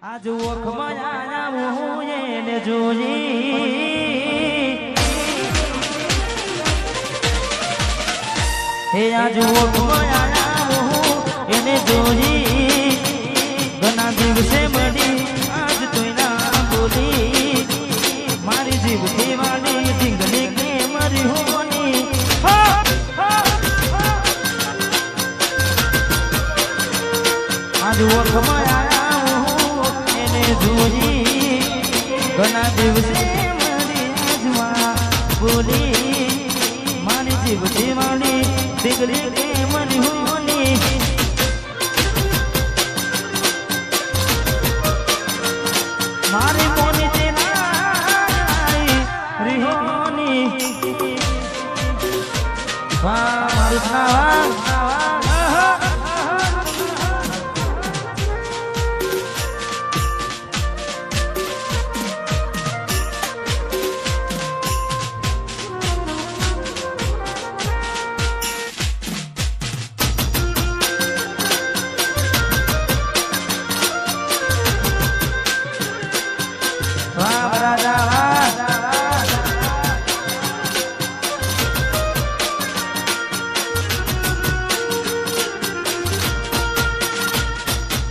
આજ ઓખમાં આયા હું એને જોઈ હે આજ ઓખમાં આયા હું એને જોઈ ઘણા દિવસે મળી આજ તોય ના બોલી મારી જીવથી વાળી ઢીંગલી કે મરી હોની આજ ઓખમાં ઘણા દિવસે મારી આજમાં બોલી મારી જીવથી વાળી દીકરી કે મરી હોની મારી મોની તેના રિહોની વાહ મારું સ્નાવા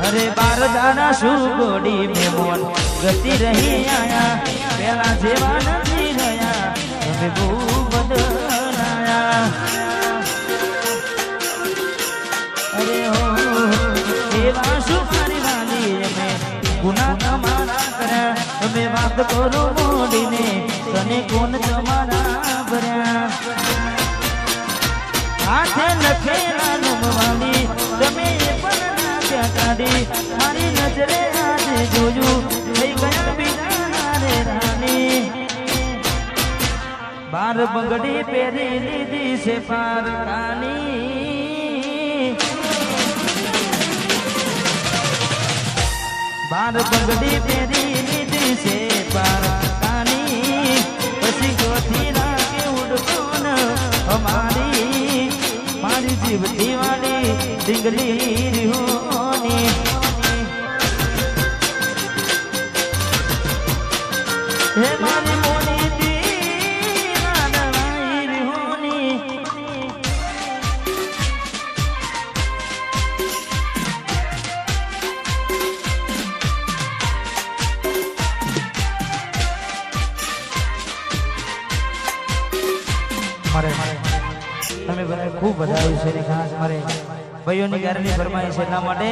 अरे बार दाना सुगोड़ी में मोन गति रही आया पेला जेवा नहीं रहा हमें वो बदलाया अरे हो एवा सुमारी वाली में गुना तमारा करा हमें बात करो मोड़ी ने तने कौन तमारा भरा हाथे नखेला नुमवानी तमे मारी नजरे आज जोયું થઈ ગયા બિના રે રાની બાર બંગડી પહેરી લીધી છે પારકાની બાર બંગડી પહેરી લીધી છે પારકાની પછી ગોથી રાખે ઉડકોન અમારી મારી જીવથી વાળી ઢીંગલી રીહો हे मारी मोनी दीना दवाई रिहोनी मारे તમે બધાએ ખૂબ વધાવ્યું છે ને ખાસ મારે ભાઈઓની ગારની ફરમાઈ છે એટલા માટે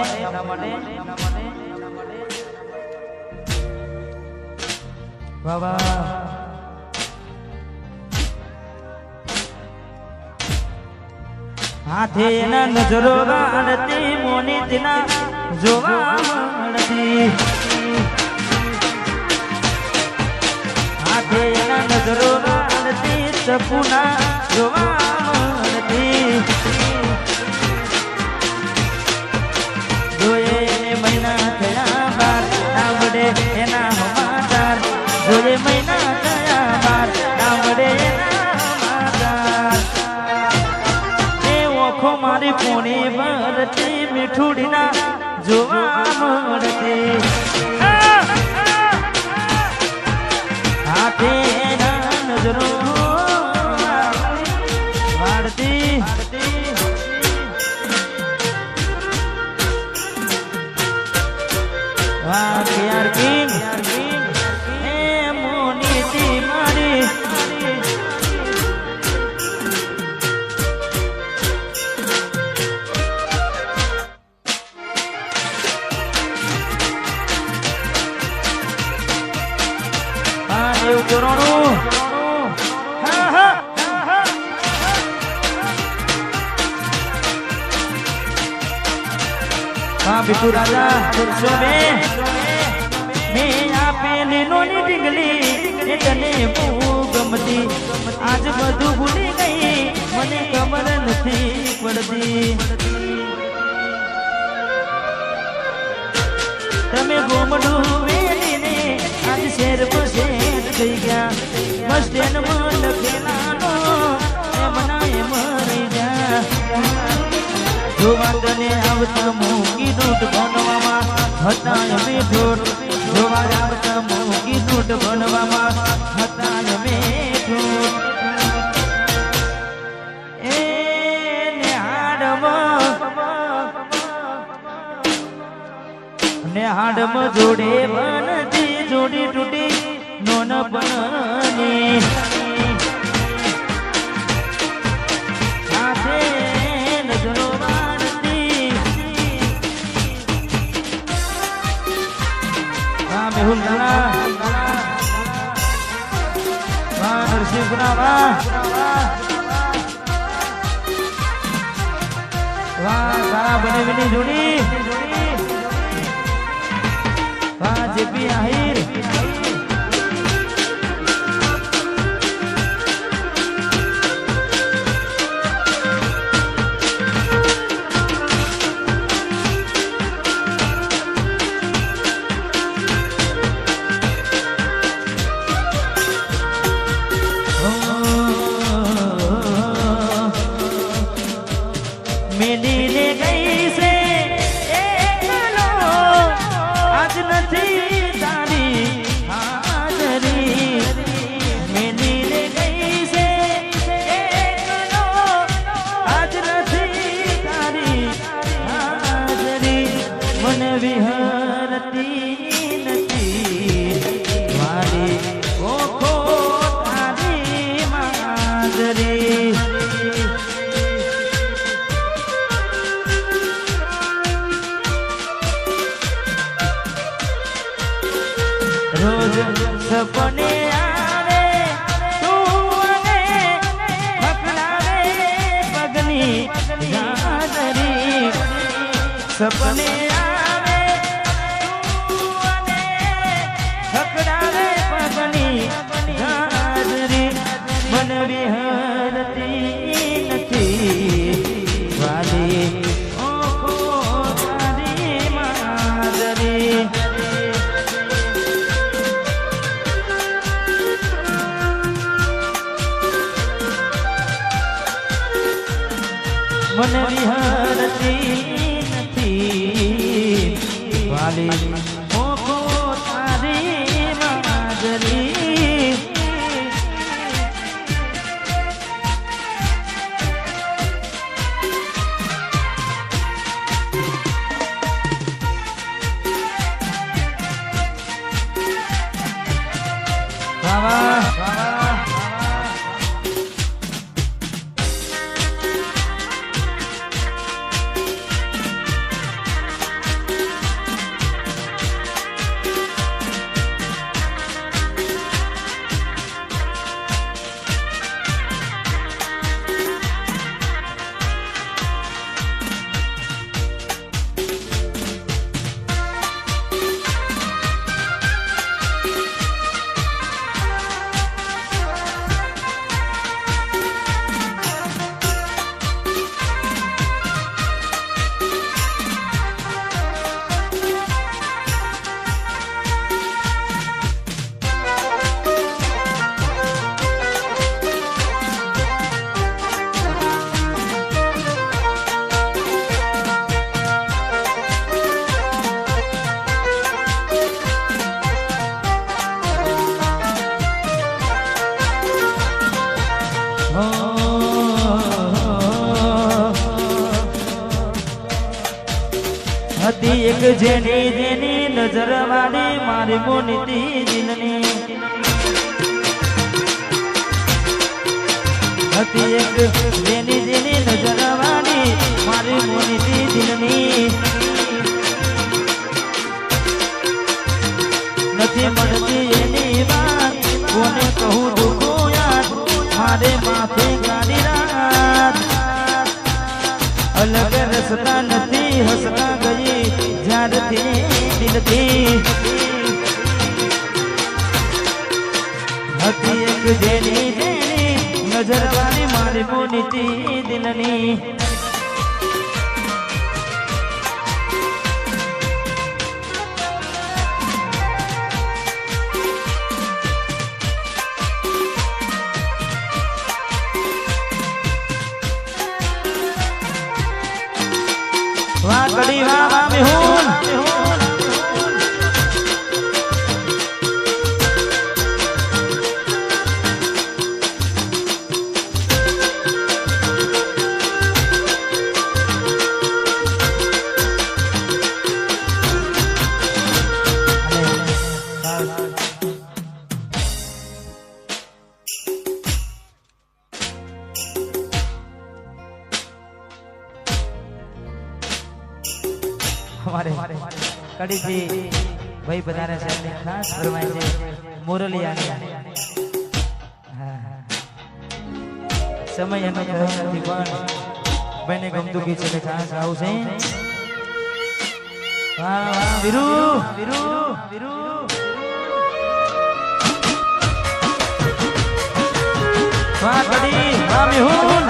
बाबा हाथे ना नजरो वाड़ती मोनी तिना जोवा वाड़ती हाथे ना नजरो वाड़ती सपना जोवा वाड़ती जोए महीना थया बार आवडे एना हमादार जोड़े महीना थया बार डावड़े ओखो मारी पोनी भरती मीठुड़ी ना जोवा मरती हाथे ना नजरो वाड़ती वाह यार किंग बिटू राजा पुरुषों में मैं आपे लीनोनी ढींगली तने बू गमती आज बधु भूली गई मने खबर नहीं पड़ती तमे गोमडू वेली ने आज शेर पसेट થઈ ગયા મસ્તેન મન ખેલાનો એ મનાય મરી जा જો વાંદને આવતા મૂકી દૂધ ભણવામાં હતા અમે ઠોઠ જોવા આવતા મોગી ઠોઠ બનવામાં હતા અમે ઠોઠ એ હાડમાં જોડે બનતી જોડી તૂટી નોન બની સાથે નજરો વાળતી વાહ મેહુલ દાદા વાહ નરસિંહ વાહ સારા બનેવીની જોડી વાહ જેપી આહિર મેલી લે ગઈ છે એકલો આજ નથી તારી હાજરી મેલી લે ગઈ છે એકલો આજ નથી તારી હાજરી મને વિહરતી નથી મારી ઓખો તારી માજરી રોજ સપને આવે તું અને પકડાવે પગની ગાદરી સપને આવે તું અને પકડાવે પગની ગાદરી મન વિહરતી નથી વાલી ઓખો તારી માદરી मन विहरती નથી વાલી ઓખો તારી માજરી વાહ હતી એક જેની જેની નજર વાળી મારી મોનીતી દિલની હતી એક જેની જેની નજર વાળી મારી મોનીતી દિલની નથી મળતી એની વાત કોને કહું દુખો યાદ મારે માથે ગાડી રાત અલગ રસ્તા નથી હસતા ગઈ જ્યારથી દિલથી હતી એક જેની જેની નજર વાળી મારી મોનીતી દિલની વાહ કડી વાહ મેહુલ કડીથી ભાઈ બધાને સાહેબને ખાસ ફરમાય છે મોરલિયાની સમય એનો થયો નથી પણ ભાઈને ગમતું ગીત છે ખાસ આવું છે વાહ વાહ વીરુ વીરુ વીરુ વાહ કડી વાહ મેહુલ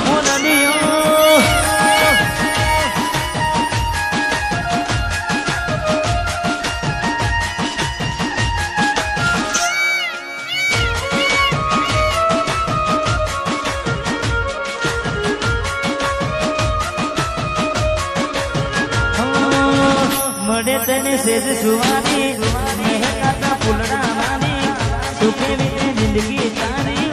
મોરલિયો મળે તને સેજ સુવાની મહેકાતા ફૂલડા માની સુખી વીતે જિંદગી તારી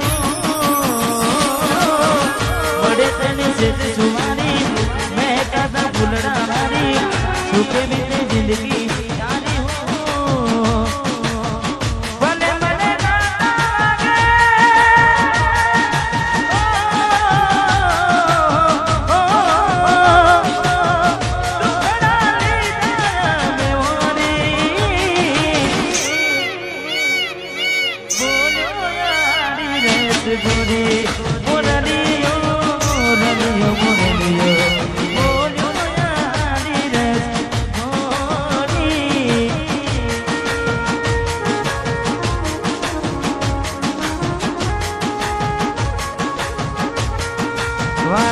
મળે તને સેજ સુવાની મહેકાતા ફૂલડા માની સુખી વીતે જિંદગી તારી ભલે મને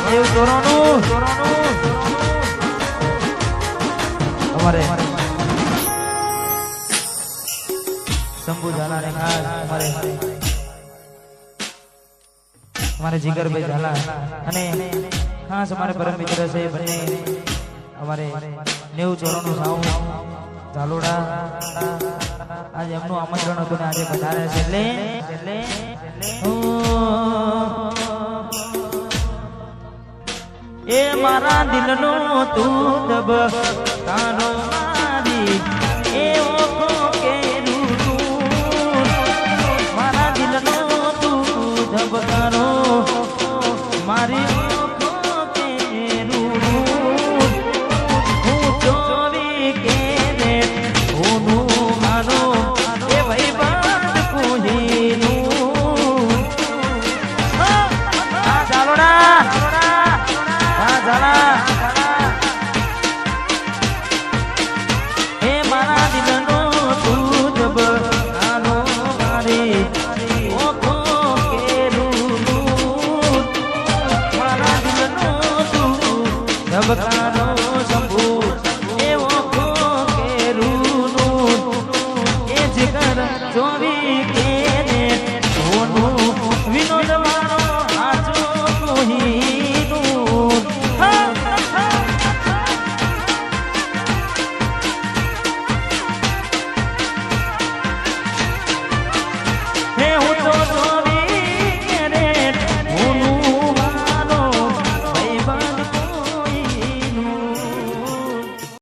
દેવ ચોરોનું અમારે શંભુ ઝાલા ને ખાસ અમારે જીગરભાઈ ઝાલા અને ખાસ અમારે પરમ મિત્ર છે બંને અમારે 90 ચોરોનું સાઉન્ડ ઝાલોડા આજે એમનું આમંત્રણ હતું ને આજે વધારે છે એટલે એ મારા દિલનો તું દબ તારો